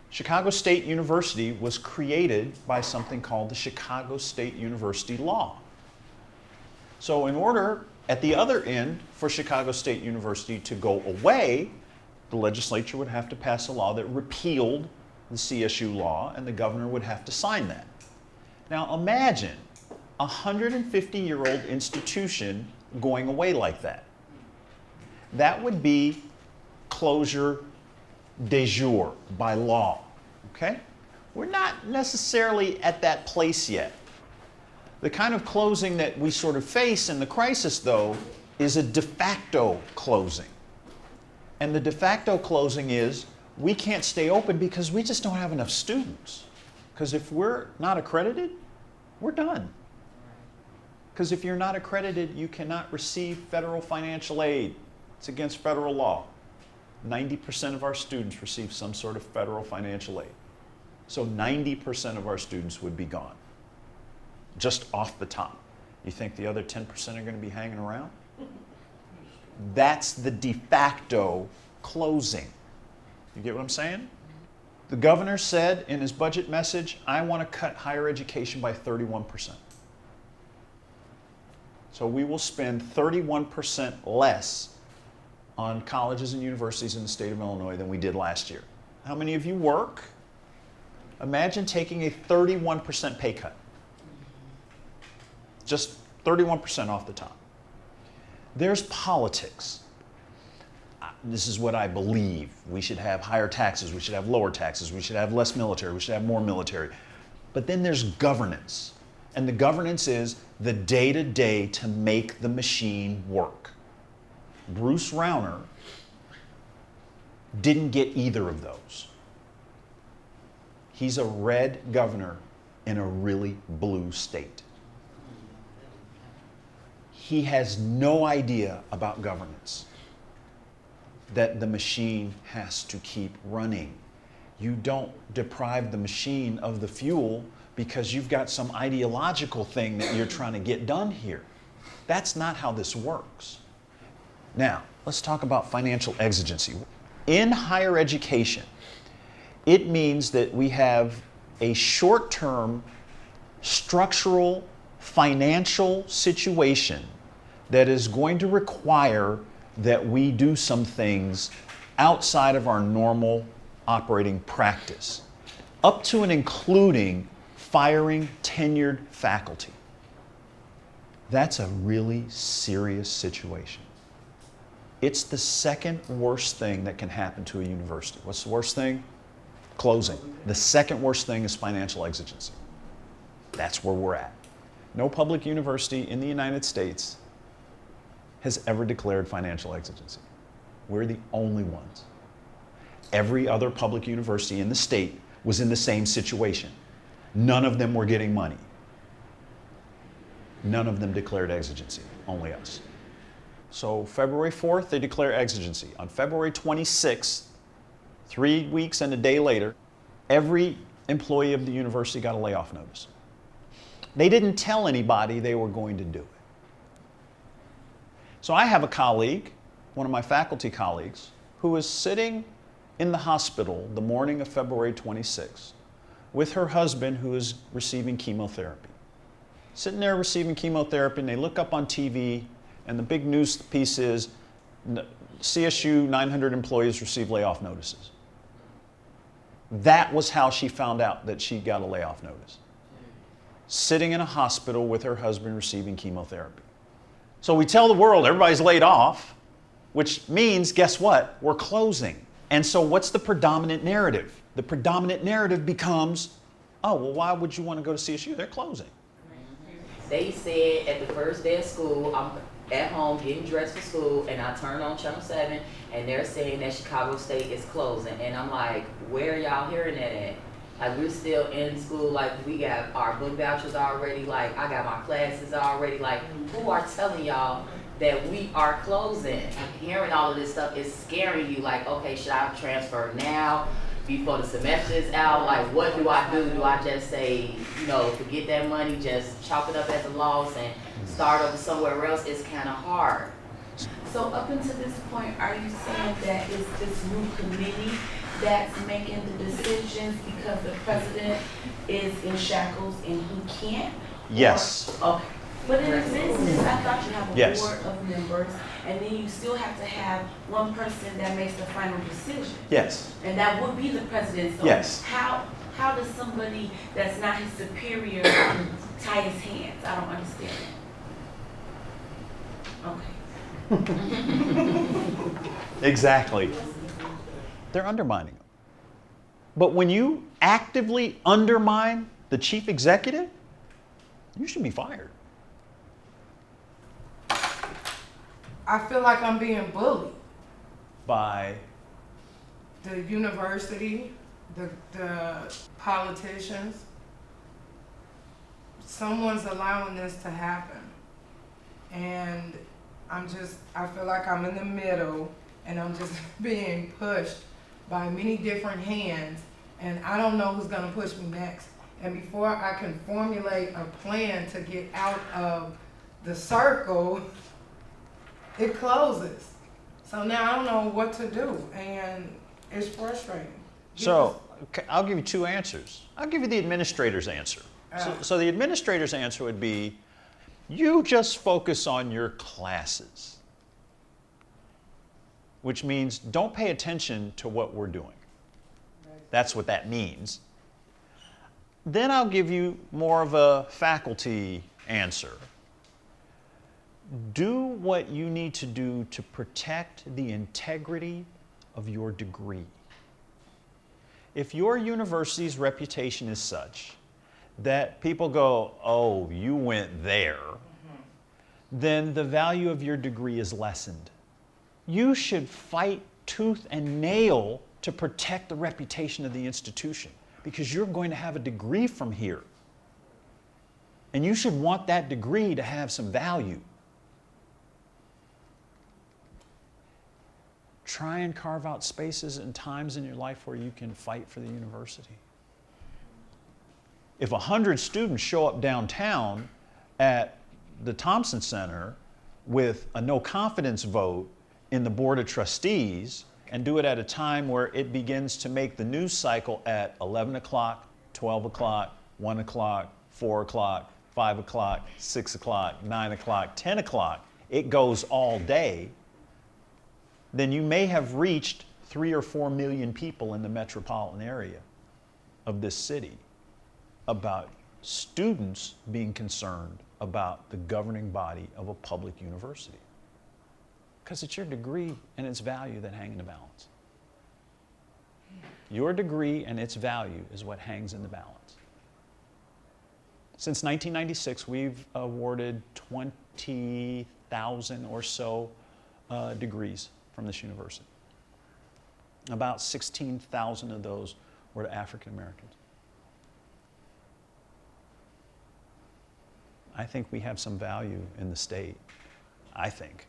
Chicago State University was created by something called the Chicago State University Law. So in order, at the other end, for Chicago State University to go away, the legislature would have to pass a law that repealed the CSU law, and the governor would have to sign that. Now imagine a 150-year-old institution going away like that. That would be closure de jure by law, okay? We're not necessarily at that place yet. The kind of closing that we sort of face in the crisis, though, is a de facto closing. And the de facto closing is we can't stay open because we just don't have enough students. Because if we're not accredited, we're done. Because if you're not accredited, you cannot receive federal financial aid. It's against federal law. 90% of our students receive some sort of federal financial aid. So 90% of our students would be gone, just off the top. You think the other 10% are going to be hanging around? That's the de facto closing. You get what I'm saying? The governor said in his budget message, I want to cut higher education by 31%. So we will spend 31% less on colleges and universities in the state of Illinois than we did last year. How many of you work? Imagine taking a 31% pay cut. Just 31% off the top. There's politics. This is what I believe. We should have higher taxes, we should have lower taxes, we should have less military, we should have more military. But then there's governance. And the governance is the day-to-day to make the machine work. Bruce Rauner didn't get either of those. He's a red governor in a really blue state. He has no idea about governance, that the machine has to keep running. You don't deprive the machine of the fuel because you've got some ideological thing that you're trying to get done here. That's not how this works. Now, let's talk about financial exigency. In higher education, it means that we have a short-term structural financial situation that is going to require that we do some things outside of our normal operating practice, up to and including firing tenured faculty. That's a really serious situation. It's the second worst thing that can happen to a university. What's the worst thing? Closing. The second worst thing is financial exigency. That's where we're at. No public university in the United States has ever declared financial exigency. We're the only ones. Every other public university in the state was in the same situation. None of them were getting money. None of them declared exigency, only us. So February 4th, they declare exigency. On February 26th, 3 weeks and a day later, every employee of the university got a layoff notice. They didn't tell anybody they were going to do it. So I have a colleague, one of my faculty colleagues, who is sitting in the hospital the morning of February 26th with her husband who is receiving chemotherapy. Sitting there receiving chemotherapy, and they look up on TV, and the big news piece is CSU 900 employees receive layoff notices. That was how she found out that she got a layoff notice. Sitting in a hospital with her husband receiving chemotherapy. So we tell the world everybody's laid off, which means, guess what? We're closing. And so what's the predominant narrative? The predominant narrative becomes, oh, well, why would you want to go to CSU? They're closing. They said at the first day of school, I'm at home getting dressed for school, and I turn on Channel 7, and they're saying that Chicago State is closing. And I'm like, where are y'all hearing that at? Like, we're still in school, like, we got our book vouchers already, like, I got my classes already, like, who are telling y'all that we are closing? Hearing all of this stuff is scaring you, like, okay, should I transfer now, before the semester is out? Like, what do I do? Do I just say, you know, forget that money, just chalk it up as a loss and start over somewhere else? It's kind of hard. So up until this point, are you saying that it's this new committee that's making the decisions because the president is in shackles and he can't? Yes. Or- okay. But in a business, I thought you have a Yes. board of members, and then you still have to have one person that makes the final decision. Yes. And that would be the president. So Yes. how does somebody that's not his superior tie his hands? I don't understand that. Okay. Exactly. They're undermining him. But when you actively undermine the chief executive, you should be fired. I feel like I'm being bullied. By The university, the politicians, someone's allowing this to happen. And I feel like I'm in the middle and I'm just being pushed by many different hands and I don't know who's gonna push me next. And before I can formulate a plan to get out of the circle, it closes. So now I don't know what to do, and it's frustrating. So, okay, I'll give you two answers. I'll give you the administrator's answer. So the administrator's answer would be, you just focus on your classes, which means don't pay attention to what we're doing. That's what that means. Then I'll give you more of a faculty answer. Do what you need to do to protect the integrity of your degree. If your university's reputation is such that people go, oh, you went there, then the value of your degree is lessened. You should fight tooth and nail to protect the reputation of the institution because you're going to have a degree from here. And you should want that degree to have some value. Try and carve out spaces and times in your life where you can fight for the university. If 100 students show up downtown at the Thompson Center with a no confidence vote in the Board of Trustees and do it at a time where it begins to make the news cycle at 11 o'clock, 12 o'clock, 1 o'clock, 4 o'clock, 5 o'clock, 6 o'clock, 9 o'clock, 10 o'clock, it goes all day, then you may have reached 3 or 4 million people in the metropolitan area of this city about students being concerned about the governing body of a public university. Because it's your degree and its value that hang in the balance. Your degree and its value is what hangs in the balance. Since 1996, we've awarded 20,000 or so degrees from this university. About 16,000 of those were to African Americans. I think we have some value in the state, I think.